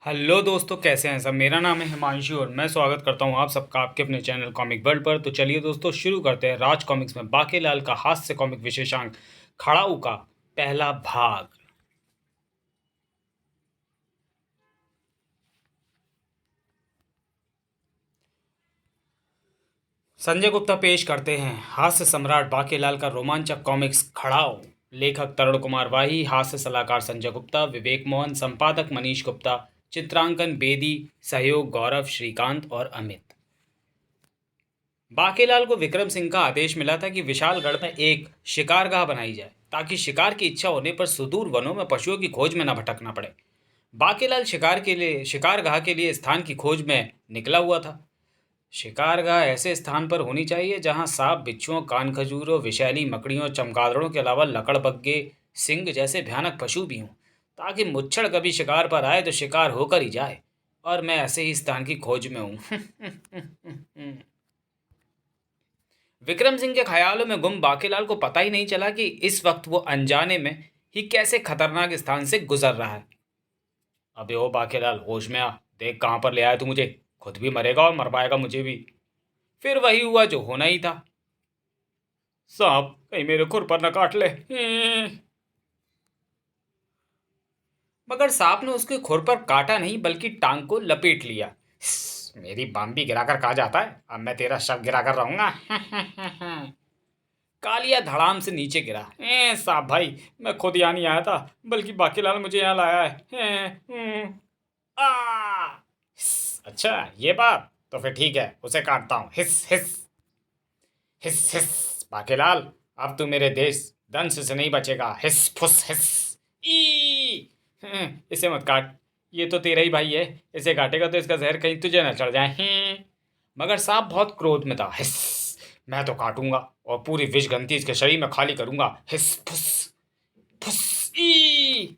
Hello दोस्तों, कैसे हैं सब। मेरा नाम है हिमांशु और मैं स्वागत करता हूं आप सबका आपके अपने चैनल कॉमिक वर्ल्ड पर। तो चलिए दोस्तों, शुरू करते हैं राज कॉमिक्स में बाकेलाल का हास्य कॉमिक विशेषांक खड़ाऊ का पहला भाग। संजय गुप्ता पेश करते हैं हास्य सम्राट बाकेलाल का रोमांचक कॉमिक्स खड़ाऊ। लेखक तरुण कुमार वाही, हास्य सलाहकार संजय गुप्ता, विवेक मोहन, संपादक मनीष गुप्ता, चित्रांकन बेदी, सहयोग गौरव, श्रीकांत और अमित। बाकेलाल को विक्रम सिंह का आदेश मिला था कि विशालगढ़ में एक शिकारगाह बनाई जाए ताकि शिकार की इच्छा होने पर सुदूर वनों में पशुओं की खोज में न भटकना पड़े। बाकेलाल शिकारगाह के लिए स्थान की खोज में निकला हुआ था। शिकारगाह ऐसे स्थान पर होनी चाहिए जहां सांप, बिच्छुओं, कान खजूरों, विषैली मकड़ियों, चमगादड़ों के अलावा लकड़बग्गे, सिंह जैसे भयानक पशु भी हों, ताकि मुच्छड़ कभी शिकार पर आए तो शिकार होकर ही जाए। और मैं ऐसे ही स्थान की खोज में हूं। विक्रम सिंह के ख्यालों में गुम बाकेलाल को पता ही नहीं चला कि इस वक्त वो अनजाने में ही कैसे खतरनाक स्थान से गुजर रहा है। अबे ओ बाकेलाल, होश में आ। देख कहां पर ले आया तू मुझे। खुद भी मरेगा और मरवाएगा मुझे भी। फिर वही हुआ जो होना ही था। सांप कहीं मेरे खुर पर न काट ले। मगर सांप ने उसके खुर पर काटा नहीं बल्कि टांग को लपेट लिया। मेरी बाम्बी गिराकर कहा जाता है, अब मैं तेरा शव गिराकर रहूंगा। कालिया धड़ाम से नीचे गिरा। साहब भाई, मैं खुद यहाँ नहीं आया था बल्कि बाकीलाल मुझे यहाँ लाया है। आ! अच्छा ये बात, तो फिर ठीक है, उसे काटता हूँ। हिस हिस हिस हिस। बाकीलाल, अब तू मेरे देश दंश से नहीं बचेगा। हिस फुस हिस। ई! इसे मत काट, ये तो तेरा ही भाई है। इसे काटेगा तो इसका जहर कहीं तुझे न चढ़ जाए। मगर सांप बहुत क्रोध में था। हिस, मैं तो काटूंगा और पूरी विष ग्रंथि इसके शरीर में खाली करूंगा। हिस फुस फुस। ई!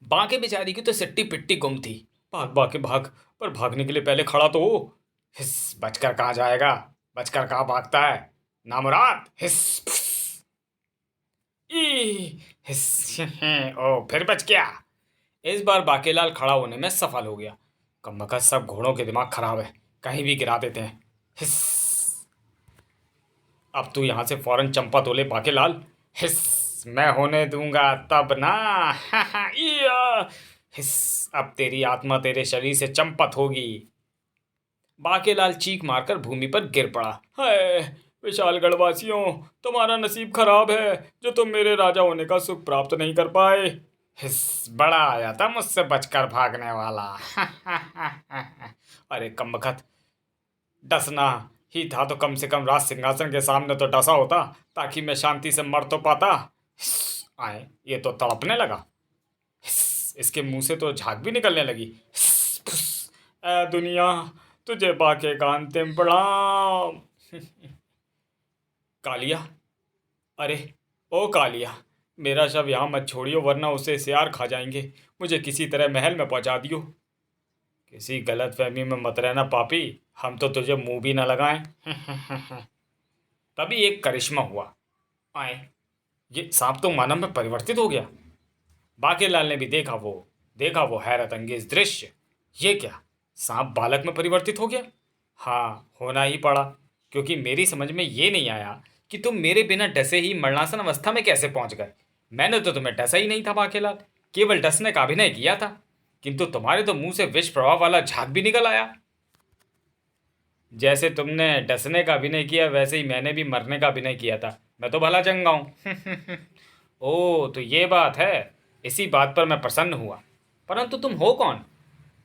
बांके बेचारी की तो सिट्टी पिट्टी गुम थी। भाग बाके भाग, पर भागने के लिए पहले खड़ा तो हो। हिस, बचकर कहाँ जाएगा, बचकर कहाँ भागता है नामुराद। हिस फुस। ई! हिस। ओ फिर बच गया। इस बार बाकेलाल खड़ा होने में सफल हो गया। कमबख्त, सब घोड़ों के दिमाग खराब है, कहीं भी गिरा देते हैं। हिस, अब तू यहां से फौरन चंपा तोले बाकेलाल। हिस, मैं होने दूंगा तब ना। इया! हिस, अब तेरी आत्मा तेरे शरीर से चंपत होगी। बाकेलाल चीख मारकर भूमि पर गिर पड़ा। हाय विशालगढ़ वासियों, तुम्हारा नसीब खराब है जो तुम मेरे राजा होने का सुख प्राप्त नहीं कर पाए। हिस, बड़ा आया था मुझसे बचकर भागने वाला। अरे कमबख्त, डसना ही था तो कम से कम राज सिंहासन के सामने तो डसा होता, ताकि मैं शांति से मर तो पाता। आए, ये तो तड़पने लगा। इसके मुंह से तो झाग भी निकलने लगी। ए दुनिया, तुझे बाके का अंतिम प्रणाम। कालिया, अरे ओ कालिया, मेरा शव यहाँ मत छोड़ियो वरना उसे सियार खा जाएंगे। मुझे किसी तरह महल में पहुंचा दियो। किसी गलत फहमी में मत रहना पापी, हम तो तुझे मुंह भी न लगाएं। तभी एक करिश्मा हुआ। आए, ये सांप तो मानव में परिवर्तित हो गया। बाकेलाल ने भी देखा वो हैरत अंगेज दृश्य। ये क्या, सांप बालक में परिवर्तित हो गया। हाँ, होना ही पड़ा, क्योंकि मेरी समझ में ये नहीं आया कि तुम मेरे बिना डसे ही मरणासन अवस्था में कैसे पहुंच गए। मैंने तो तुम्हें डसा ही नहीं था बाकेलाल, केवल डसने का अभिनय किया था, किंतु तुम्हारे तो मुंह से विष प्रभाव वाला झाग भी निकल आया। जैसे तुमने डसने का अभिनय किया वैसे ही मैंने भी मरने का अभिनय किया था। मैं तो भला चंगा हूं। ओ तो ये बात है, इसी बात पर मैं प्रसन्न हुआ। परंतु तुम हो कौन।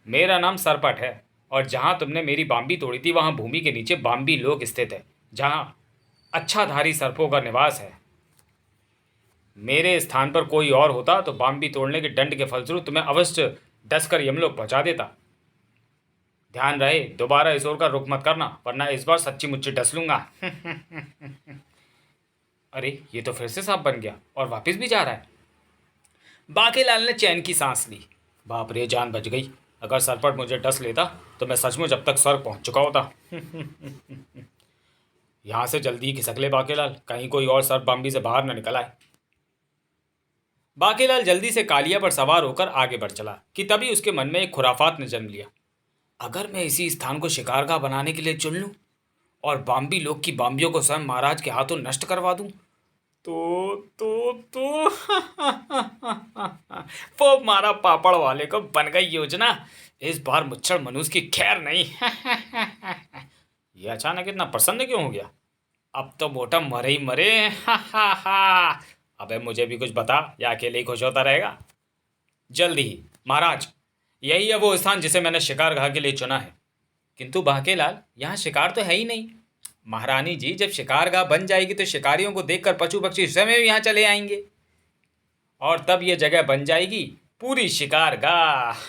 मेरा नाम सरपट है, और जहां तुमने मेरी बाम्बी तोड़ी थी वहां भूमि के नीचे बाम्बी लोक स्थित है, जहां अच्छाधारी सर्पों का निवास है। मेरे स्थान पर कोई और होता तो बाम्बी तोड़ने के दंड के फलस्वरूप तुम्हें अवश्य डसकर यमलोक पहुंचा देता। ध्यान रहे, दोबारा इस ओर का रुख मत करना, वरना इस बार सच्ची मुच्ची डस लूंगा। अरे ये तो फिर से सांप बन गया और वापस भी जा रहा है। बाकेलाल ने चैन की सांस ली। बाप रे, जान बच गई। अगर सरपट मुझे डस लेता तो मैं सचमुच अब तक स्वर्ग पहुंच चुका होता। यहां से जल्दी ही खिसक ले बाकेलाल, कहीं कोई और सर्प बाम्बी से बाहर न निकल आए। बाकीलाल जल्दी से कालिया पर सवार होकर आगे बढ़ चला कि तभी उसके मन में एक खुराफात ने जन्म लिया। अगर मैं इसी स्थान को शिकारगाह बनाने के लिए चुन लूं और बाम्बी लोग की बाम्बियों को स्वयं महाराज के हाथों नष्ट करवा दूं तो वो मारा पापड़ वाले को बन गई योजना। इस बार मुच्छर मनुष्य की खैर नहीं। ये अचानक इतना प्रसन्न क्यों हो गया? अब तो मोटा मरे ही मरे। अबे मुझे भी कुछ बता या अकेले ही खुश होता रहेगा? जल्दी ही महाराज, यही है वो स्थान जिसे मैंने शिकारगाह के लिए चुना है। किंतु बांकेलाल, यहाँ शिकार तो है ही नहीं। महारानी जी, जब शिकारगाह बन जाएगी तो शिकारियों को देखकर पशु पक्षी स्वयं भी यहाँ चले आएंगे और तब ये जगह बन जाएगी पूरी शिकारगाह।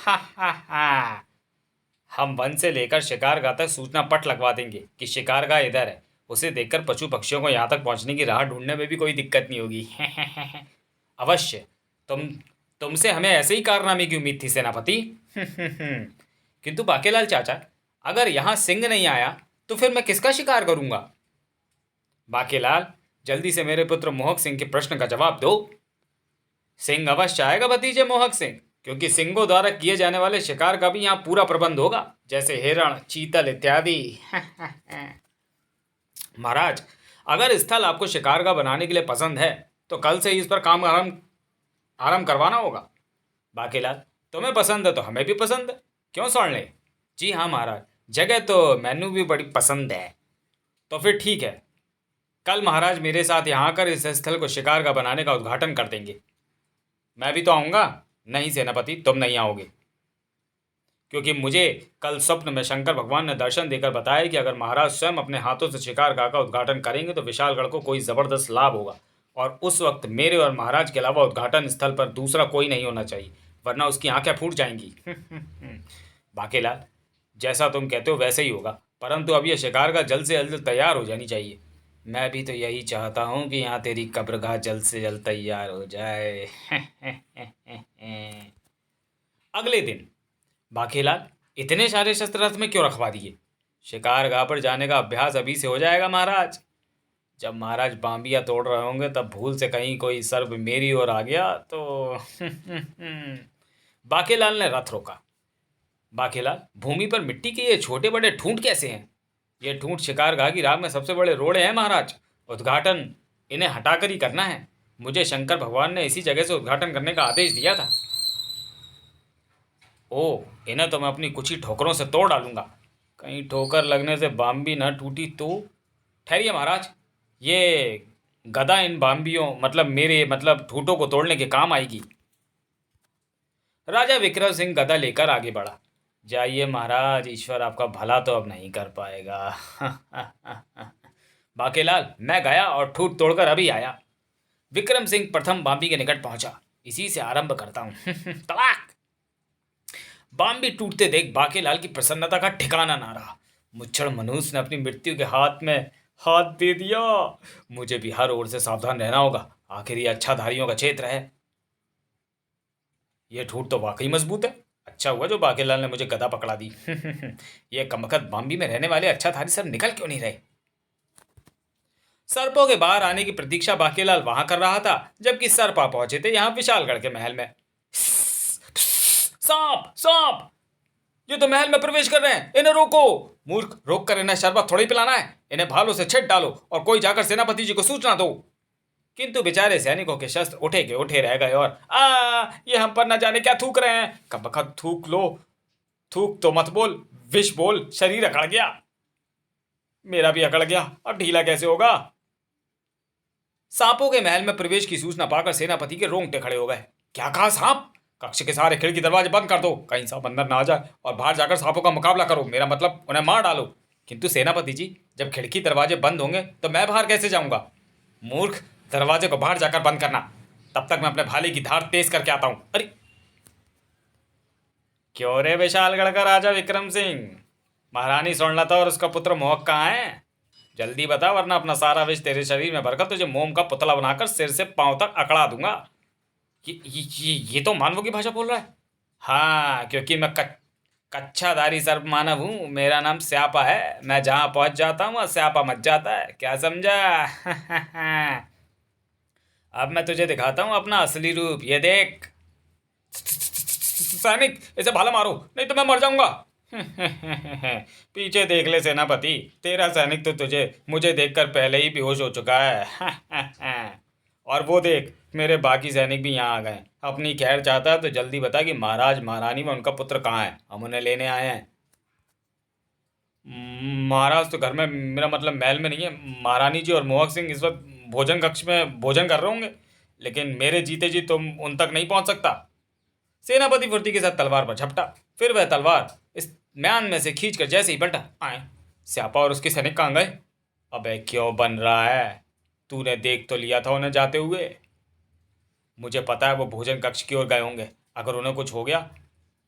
हम वन से लेकर शिकारगाह तक सूचना पट लगवा देंगे कि शिकारगाह इधर है। उसे देखकर पशु पक्षियों को यहाँ तक पहुँचने की राह ढूंढने में भी कोई दिक्कत नहीं होगी। अवश्य। तुम तुमसे हमें ऐसे ही कारनामे की उम्मीद थी सेनापति। किंतु बाकेलाल चाचा, अगर यहाँ सिंह नहीं आया तो फिर मैं किसका शिकार करूंगा? बाकेलाल, जल्दी से मेरे पुत्र मोहक सिंह के प्रश्न का जवाब दो। सिंह अवश्य आएगा भतीजे मोहक सिंह, क्योंकि सिंहों द्वारा किए जाने वाले शिकार का भी यहाँ पूरा प्रबंध होगा, जैसे हिरण, चीतल इत्यादि। महाराज, अगर स्थल आपको शिकार का बनाने के लिए पसंद है तो कल से ही इस पर काम आरंभ करवाना होगा। बाकीलाल, तुम्हें पसंद है तो हमें भी पसंद है, क्यों सुन ले? जी हाँ महाराज, जगह तो मैनू भी बड़ी पसंद है। तो फिर ठीक है, कल महाराज मेरे साथ यहाँ आकर इस स्थल को शिकार का बनाने का उद्घाटन कर देंगे। मैं भी तो आऊँगा। नहीं सेनापति, तुम नहीं आओगे, क्योंकि मुझे कल स्वप्न में शंकर भगवान ने दर्शन देकर बताया कि अगर महाराज स्वयं अपने हाथों से शिकारगाह का उद्घाटन करेंगे तो विशालगढ़ को कोई ज़बरदस्त लाभ होगा और उस वक्त मेरे और महाराज के अलावा उद्घाटन स्थल पर दूसरा कोई नहीं होना चाहिए, वरना उसकी आंखें फूट जाएंगी। बाकेलाल, जैसा तुम कहते हो वैसे ही होगा, परंतु अब यह शिकारगाह जल्द से जल्द तैयार हो जानी चाहिए। मैं भी तो यही चाहता हूँ कि यहाँ तेरी कब्रगाह जल्द से जल्द तैयार हो जाए। अगले दिन, बाकेलाल, इतने सारे शस्त्र रथ में क्यों रखवा दिए? शिकारगाह पर जाने का अभ्यास अभी से हो जाएगा महाराज। जब महाराज बाम्बिया तोड़ रहे होंगे तब भूल से कहीं कोई सर्प मेरी ओर आ गया तो। बाकेलाल ने रथ रोका। बाकेलाल, भूमि पर मिट्टी के ये छोटे बड़े ठूंठ कैसे हैं? ये ठूंठ शिकारगाह की राह में सबसे बड़े रोड़े हैं महाराज। उद्घाटन इन्हें हटाकर ही करना है। मुझे शंकर भगवान ने इसी जगह से उद्घाटन करने का आदेश दिया था। ओह, इन्हें तो मैं अपनी कुछ ही ठोकरों से तोड़ डालूंगा। कहीं ठोकर लगने से बाम्बी न टूटी तो? ठहरिए महाराज, ये गदा इन बाम्बियों मतलब ठूठों को तोड़ने के काम आएगी। राजा विक्रम सिंह गदा लेकर आगे बढ़ा। जाइए महाराज, ईश्वर आपका भला तो अब नहीं कर पाएगा। बाकेलाल, मैं गया और ठूठ तोड़कर अभी आया। विक्रम सिंह प्रथम बाम्बी के निकट पहुंचा। इसी से आरंभ करता हूं। तलाक! बाम्बी टूटते देख बाकेलाल की प्रसन्नता का ठिकाना ना रहा। मुच्छड़ मनुष्य ने अपनी मृत्यु के हाथ में हाथ दे दिया। मुझे भी हर ओर से सावधान रहना होगा, आखिर ये अच्छाधारियों का क्षेत्र है। यह ठूठ तो वाकई मजबूत है। अच्छा हुआ जो बाकेलाल ने मुझे गदा पकड़ा दी। ये कमबख्त बाम्बी में रहने वाले अच्छाधारी सर निकल क्यों नहीं रहे? सर्पों के बाहर आने की प्रतीक्षा बाकेलाल वहां कर रहा था, जबकि सर्प आ पहुंचे थे यहाँ विशालगढ़ के महल में। सांप! सांप! ये तो महल में प्रवेश कर रहे हैं, इन्हें रोको! मूर्ख, रोक कर इन्हें शरबत थोड़ी पिलाना है। इन्हें भालों से छेद डालो और कोई जाकर सेनापति जी को सूचना दो। किंतु बेचारे सैनिकों के शस्त्र उठे के उठे रह गए और ये हम पर न जाने क्या थूक रहे हैं। कब बखत थूक लो, थूक तो मत बोल, विष बोल। शरीर अकड़ गया। मेरा भी अकड़ गया, अब ढीला कैसे होगा? सांपों के महल में प्रवेश की सूचना पाकर सेनापति के रोंगटे खड़े हो गए। क्या कहा? सांप? कक्ष के सारे खिड़की दरवाजे बंद कर दो, कहीं सांप अंदर ना आ जाए, और बाहर जाकर सांपों का मुकाबला करो, मेरा मतलब उन्हें मार डालो। किंतु सेनापति जी, जब खिड़की दरवाजे बंद होंगे तो मैं बाहर कैसे जाऊंगा? मूर्ख, दरवाजे को बाहर जाकर बंद करना, तब तक मैं अपने भाले की धार तेज करके आता हूं। अरे क्यों रे विशालगढ़ का राजा विक्रम सिंह, महारानी स्वर्णलता और उसका पुत्र मोहक कहाँ है? जल्दी बता, वरना अपना सारा विष तेरे शरीर में भरकर तुझे मोम का पुतला बनाकर सिर से पांव तक अकड़ा दूंगा। ये तो मानवों की भाषा बोल रहा है। हाँ, क्योंकि मैं कच्छाधारी सर्प मानव हूँ। मेरा नाम स्यापा है। मैं जहाँ पहुँच जाता हूँ वहाँ स्यापा मच जाता है। क्या समझा? अब मैं तुझे दिखाता हूँ अपना असली रूप, ये देख। सैनिक, इसे भाला मारो नहीं तो मैं मर जाऊंगा। पीछे देख ले सेनापति, तेरा सैनिक तो तुझे मुझे देखकर पहले ही बेहोश हो चुका है। और वो देख, मेरे बाकी सैनिक भी यहाँ आ गए। अपनी खैर चाहता है तो जल्दी बता कि महाराज महारानी में उनका पुत्र कहाँ है, हम उन्हें लेने आए हैं। महाराज तो घर में, मेरा मतलब महल में नहीं है। महारानी जी और मोहक सिंह इस वक्त भोजन कक्ष में भोजन कर रहे होंगे, लेकिन मेरे जीते जी तुम उन तक नहीं पहुंच सकता। सेनापति फुर्ती के साथ तलवार पर झपटा। फिर वह तलवार इस म्यान में से खींचकर जैसे ही पलटा, आए स्यापा और उसके सैनिक कहाँ गए। अबे क्यों बन रहा है, तूने देख तो लिया था उन्हें जाते हुए। मुझे पता है वो भोजन कक्ष की ओर गए होंगे। अगर उन्हें कुछ हो गया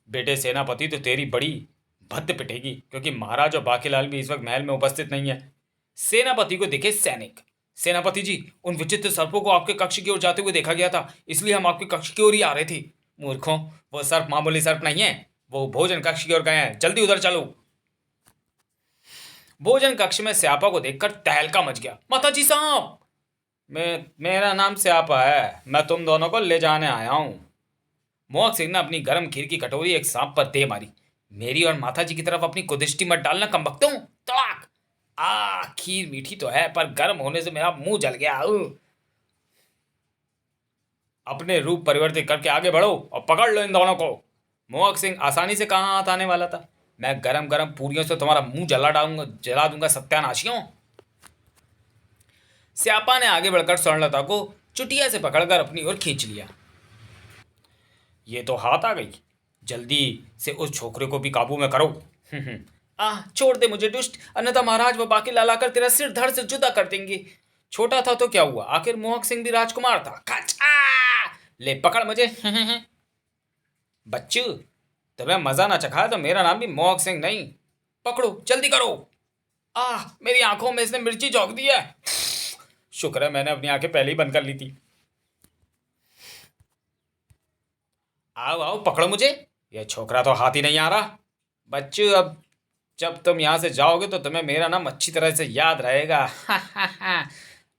बेटे सेनापति तो तेरी बड़ी भद्द पिटेगी, क्योंकि महाराज और बाकीलाल भी इस वक्त महल में उपस्थित नहीं है। सेनापति को देखे सैनिक। सेनापति जी, उन विचित्र सर्पों को आपके कक्ष की ओर जाते हुए देखा गया था, इसलिए हम आपके कक्ष की ओर ही आ रहे थे। मूर्खों, वो सर्प मामूली सर्प नहीं है, वो भोजन कक्ष की ओर गए हैं, जल्दी उधर चलो। भोजन कक्ष में स्यापा को देखकर तहलका मच गया। माता जी साहब, मेरा नाम स्यापा है, मैं तुम दोनों को ले जाने आया हूं। मोहक सिंह ने अपनी गर्म खीर की कटोरी एक सांप पर दे मारी। मेरी और माता जी की तरफ अपनी कुदिष्टि मत डालना कमबख्तों। तड़ाक। खीर मीठी तो है पर गर्म होने से मेरा मुंह जल गया। अपने रूप परिवर्तित करके आगे बढ़ो और पकड़ लो इन दोनों को। मोहक सिंह आसानी से कहाँ हाथ आने वाला था। मैं गरम गरम पूरियों से तुम्हारा मुंह जला दूंगा सत्यानाशियों। स्यापा ने आगे बढ़कर स्वर्णलता को चुटिया से पकड़कर अपनी ओर खींच लिया। ये तो हाथ आ गई, जल्दी से उस छोकरे को भी काबू में करो। छोड़ दे मुझे दुष्ट, अन्यथा महाराज व बाकी लाला कर तेरा सिर धड़ से जुदा कर देंगे। छोटा था तो क्या हुआ, आखिर मोहक सिंह भी राजकुमार था। खचा! ले पकड़ मुझे। बच्चू, तुम्हें मजा ना चखा तो मेरा नाम भी मोहक सिंह नहीं। पकड़ो, जल्दी करो। मेरी आंखों में इसने मिर्ची झोंक दी है। शुक्र है मैंने अपनी आंखें पहले ही बंद कर ली थी। आओ आओ पकड़ो मुझे, यह छोकरा तो हाथ ही नहीं आ रहा। बच्चू, अब जब तुम यहाँ से जाओगे तो तुम्हें मेरा नाम अच्छी तरह से याद रहेगा।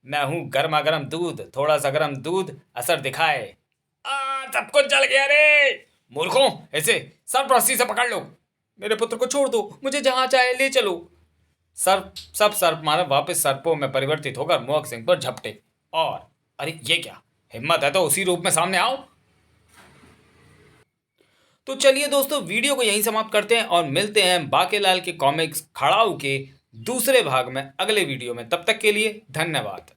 मैं हूँ गर्मा गर्म दूध, थोड़ा सा गर्म दूध असर दिखाए। सब कुछ जल गया रे। मूर्खों, ऐसे सब रस्सी से पकड़ लो। मेरे पुत्र को छोड़ दो, मुझे जहाँ चाहे ले चलो। सब सर्प मानव वापस सर्पों में परिवर्तित होकर मोहक सिंह पर झपटे और अरे ये क्या, हिम्मत है तो उसी रूप में सामने आओ। तो चलिए दोस्तों, वीडियो को यहीं समाप्त करते हैं और मिलते हैं बाकेलाल के कॉमिक्स खड़ाऊ के दूसरे भाग में अगले वीडियो में। तब तक के लिए धन्यवाद।